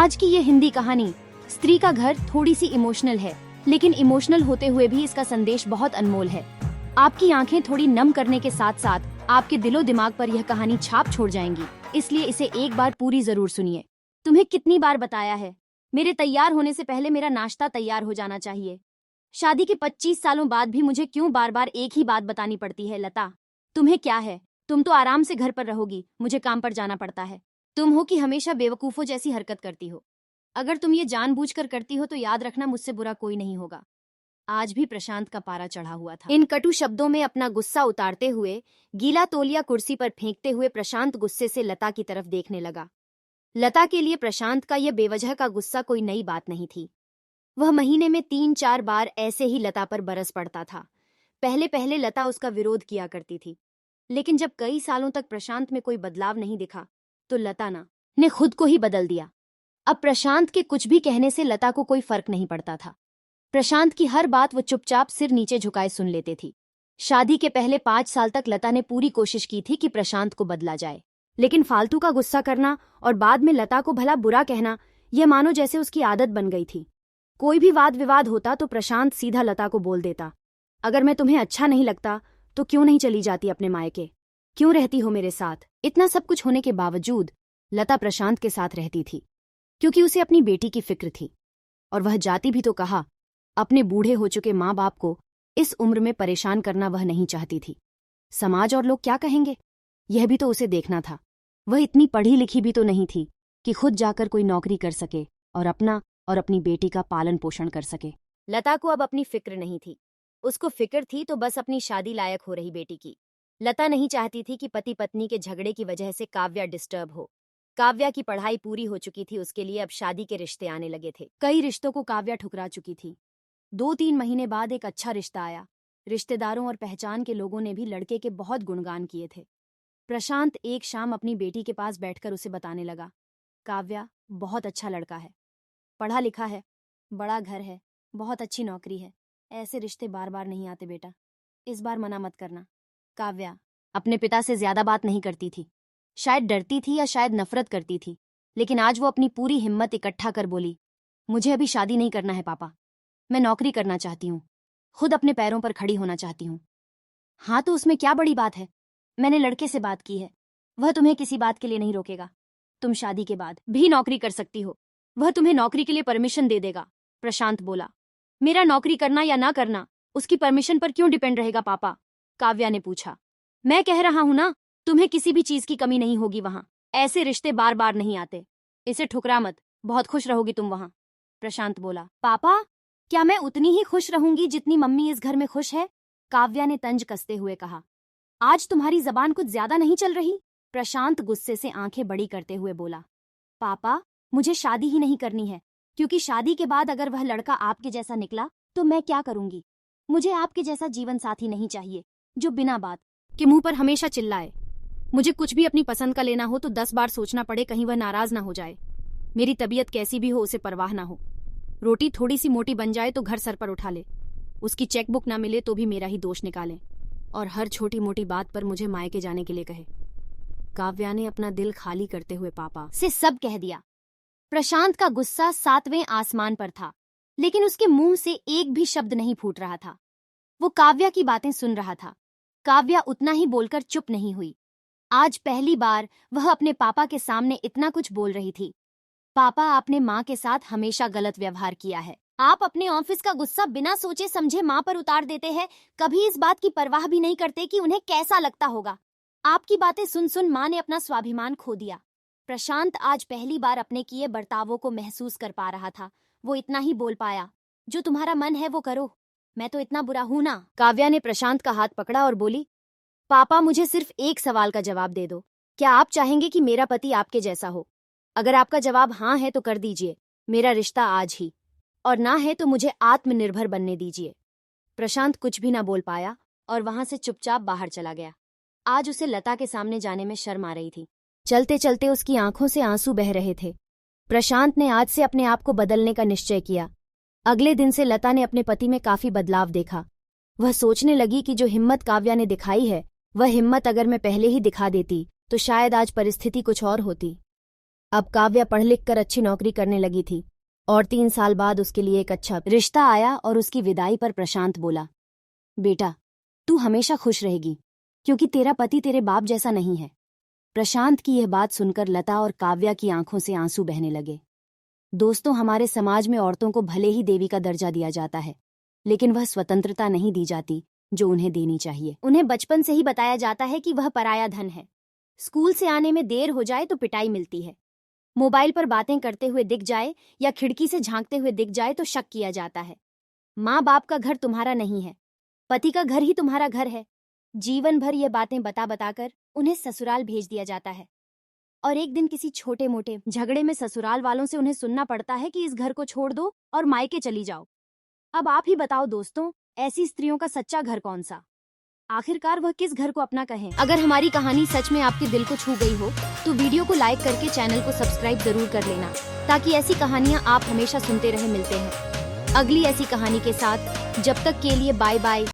आज की ये हिंदी कहानी स्त्री का घर थोड़ी सी इमोशनल है, लेकिन इमोशनल होते हुए भी इसका संदेश बहुत अनमोल है। आपकी आंखें थोड़ी नम करने के साथ साथ आपके दिलो दिमाग पर यह कहानी छाप छोड़ जाएंगी, इसलिए इसे एक बार पूरी जरूर सुनिए। तुम्हें कितनी बार बताया है, मेरे तैयार होने से पहले मेरा नाश्ता तैयार हो जाना चाहिए। शादी के 25 सालों बाद भी मुझे क्यों बार बार एक ही बात बतानी पड़ती है? लता, तुम्हें क्या है? तुम तो आराम से घर पर रहोगी, मुझे काम पर जाना पड़ता है। तुम हो कि हमेशा बेवकूफों जैसी हरकत करती हो। अगर तुम ये जानबूझकर करती हो तो याद रखना, मुझसे बुरा कोई नहीं होगा। आज भी प्रशांत का पारा चढ़ा हुआ था। इन कटु शब्दों में अपना गुस्सा उतारते हुए, गीला तौलिया कुर्सी पर फेंकते हुए प्रशांत गुस्से से लता की तरफ देखने लगा। लता के लिए प्रशांत का यह बेवजह का गुस्सा कोई नई बात नहीं थी। वह महीने में 3-4 बार ऐसे ही लता पर बरस पड़ता था। पहले पहले लता उसका विरोध किया करती थी, लेकिन जब कई सालों तक प्रशांत में कोई बदलाव नहीं दिखा तो लता ने खुद को ही बदल दिया। अब प्रशांत के कुछ भी कहने से लता को कोई फर्क नहीं पड़ता था। प्रशांत की हर बात वो चुपचाप सिर नीचे झुकाए सुन लेती थी। शादी के पहले 5 साल तक लता ने पूरी कोशिश की थी कि प्रशांत को बदला जाए, लेकिन फालतू का गुस्सा करना और बाद में लता को भला बुरा कहना, यह मानो जैसे उसकी आदत बन गई थी। कोई भी वाद विवाद होता तो प्रशांत सीधा लता को बोल देता, अगर मैं तुम्हें अच्छा नहीं लगता तो क्यों नहीं चली जाती अपने मायके? क्यों रहती हो मेरे साथ? इतना सब कुछ होने के बावजूद लता प्रशांत के साथ रहती थी, क्योंकि उसे अपनी बेटी की फिक्र थी। और वह जाती भी तो कहा, अपने बूढ़े हो चुके माँ बाप को इस उम्र में परेशान करना वह नहीं चाहती थी। समाज और लोग क्या कहेंगे, यह भी तो उसे देखना था। वह इतनी पढ़ी लिखी भी तो नहीं थी कि खुद जाकर कोई नौकरी कर सके और अपना और अपनी बेटी का पालन पोषण कर सके। लता को अब अपनी फिक्र नहीं थी। उसको फिक्र थी तो बस अपनी शादी लायक हो रही बेटी की। लता नहीं चाहती थी कि पति पत्नी के झगड़े की वजह से काव्या डिस्टर्ब हो। काव्या की पढ़ाई पूरी हो चुकी थी, उसके लिए अब शादी के रिश्ते आने लगे थे। कई रिश्तों को काव्या ठुकरा चुकी थी। 2-3 महीने बाद एक अच्छा रिश्ता आया। रिश्तेदारों और पहचान के लोगों ने भी लड़के के बहुत गुणगान किए थे। प्रशांत एक शाम अपनी बेटी के पास बैठकर उसे बताने लगा, काव्या बहुत अच्छा लड़का है, पढ़ा लिखा है, बड़ा घर है, बहुत अच्छी नौकरी है। ऐसे रिश्ते बार बार नहीं आते बेटा, इस बार मना मत करना। काव्या अपने पिता से ज्यादा बात नहीं करती थी। शायद डरती थी या शायद नफरत करती थी, लेकिन आज वो अपनी पूरी हिम्मत इकट्ठा कर बोली, मुझे अभी शादी नहीं करना है पापा, मैं नौकरी करना चाहती हूँ, खुद अपने पैरों पर खड़ी होना चाहती हूँ। हाँ तो उसमें क्या बड़ी बात है? मैंने लड़के से बात की है, वह तुम्हें किसी बात के लिए नहीं रोकेगा। तुम शादी के बाद भी नौकरी कर सकती हो, वह तुम्हें नौकरी के लिए परमिशन दे देगा। प्रशांत बोला, मेरा नौकरी करना या ना करना उसकी परमिशन पर क्यों डिपेंड रहेगा पापा? काव्या ने पूछा। मैं कह रहा हूं ना, तुम्हें किसी भी चीज की कमी नहीं होगी वहां। ऐसे रिश्ते बार बार नहीं आते, इसे ठुकरा मत, बहुत खुश रहोगी तुम वहां। प्रशांत बोला, पापा क्या मैं उतनी ही खुश रहूंगी जितनी मम्मी इस घर में खुश है? काव्या ने तंज कसते हुए कहा। आज तुम्हारी जबान कुछ ज्यादा नहीं चल रही? प्रशांत गुस्से से आंखें बड़ी करते हुए बोला, पापा मुझे शादी ही नहीं करनी है, क्योंकि शादी के बाद अगर वह लड़का आपके जैसा निकला तो मैं क्या करूंगी? मुझे आपके जैसा जीवन साथी नहीं चाहिए जो बिना बात के मुंह पर हमेशा चिल्लाए। मुझे कुछ भी अपनी पसंद का लेना हो तो 10 बार सोचना पड़े, कहीं वह नाराज ना हो जाए। मेरी तबीयत कैसी भी हो उसे परवाह ना हो। रोटी थोड़ी सी मोटी बन जाए तो घर सर पर उठा ले, उसकी चेकबुक ना मिले तो भी मेरा ही दोष निकाले, और हर छोटी मोटी बात पर मुझे मायके जाने के लिए कहे। काव्या ने अपना दिल खाली करते हुए पापा से सब कह दिया। प्रशांत का गुस्सा 7वें आसमान पर था, लेकिन उसके मुंह से एक भी शब्द नहीं फूट रहा था। वो काव्या की बातें सुन रहा था। काव्या उतना ही बोलकर चुप नहीं हुई। आज पहली बार वह अपने पापा के सामने इतना कुछ बोल रही थी। पापा, आपने माँ के साथ हमेशा गलत व्यवहार किया है। आप अपने ऑफिस का गुस्सा बिना सोचे समझे माँ पर उतार देते हैं, कभी इस बात की परवाह भी नहीं करते कि उन्हें कैसा लगता होगा। आपकी बातें सुन सुन माँ ने अपना स्वाभिमान खो दिया। प्रशांत आज पहली बार अपने किए बर्तावों को महसूस कर पा रहा था। वो इतना ही बोल पाया, जो तुम्हारा मन है वो करो, मैं तो इतना बुरा हूं ना? काव्या ने प्रशांत का हाथ पकड़ा और बोली, पापा मुझे सिर्फ एक सवाल का जवाब दे दो, क्या आप चाहेंगे कि मेरा पति आपके जैसा हो? अगर आपका जवाब हाँ है तो कर दीजिए मेरा रिश्ता आज ही, और ना है तो मुझे आत्मनिर्भर बनने दीजिए। प्रशांत कुछ भी ना बोल पाया और वहां से चुपचाप बाहर चला गया। आज उसे लता के सामने जाने में शर्म आ रही थी। चलते चलते उसकी आंखों से आंसू बह रहे थे। प्रशांत ने आज से अपने आप को बदलने का निश्चय किया। अगले दिन से लता ने अपने पति में काफी बदलाव देखा। वह सोचने लगी कि जो हिम्मत काव्या ने दिखाई है, वह हिम्मत अगर मैं पहले ही दिखा देती तो शायद आज परिस्थिति कुछ और होती। अब काव्या पढ़ लिख कर अच्छी नौकरी करने लगी थी और 3 साल बाद उसके लिए एक अच्छा रिश्ता आया और उसकी विदाई पर प्रशांत बोला, बेटा तू हमेशा खुश रहेगी क्योंकि तेरा पति तेरे बाप जैसा नहीं है। प्रशांत की यह बात सुनकर लता और काव्या की आंखों से आंसू बहने लगे। दोस्तों, हमारे समाज में औरतों को भले ही देवी का दर्जा दिया जाता है, लेकिन वह स्वतंत्रता नहीं दी जाती जो उन्हें देनी चाहिए। उन्हें बचपन से ही बताया जाता है कि वह पराया धन है। स्कूल से आने में देर हो जाए तो पिटाई मिलती है। मोबाइल पर बातें करते हुए दिख जाए या खिड़की से झांकते हुए दिख जाए तो शक किया जाता है। माँ बाप का घर तुम्हारा नहीं है, पति का घर ही तुम्हारा घर है। जीवन भर ये बातें बता बताकर उन्हें ससुराल भेज दिया जाता है और एक दिन किसी छोटे मोटे झगड़े में ससुराल वालों से उन्हें सुनना पड़ता है कि इस घर को छोड़ दो और मायके चली जाओ। अब आप ही बताओ दोस्तों, ऐसी स्त्रियों का सच्चा घर कौन सा? आखिरकार वह किस घर को अपना कहें? अगर हमारी कहानी सच में आपके दिल को छू गई हो तो वीडियो को लाइक करके चैनल को सब्सक्राइब जरूर कर लेना, ताकि ऐसी कहानियां आप हमेशा सुनते रहे। मिलते हैं अगली ऐसी कहानी के साथ, जब तक के लिए बाय बाय।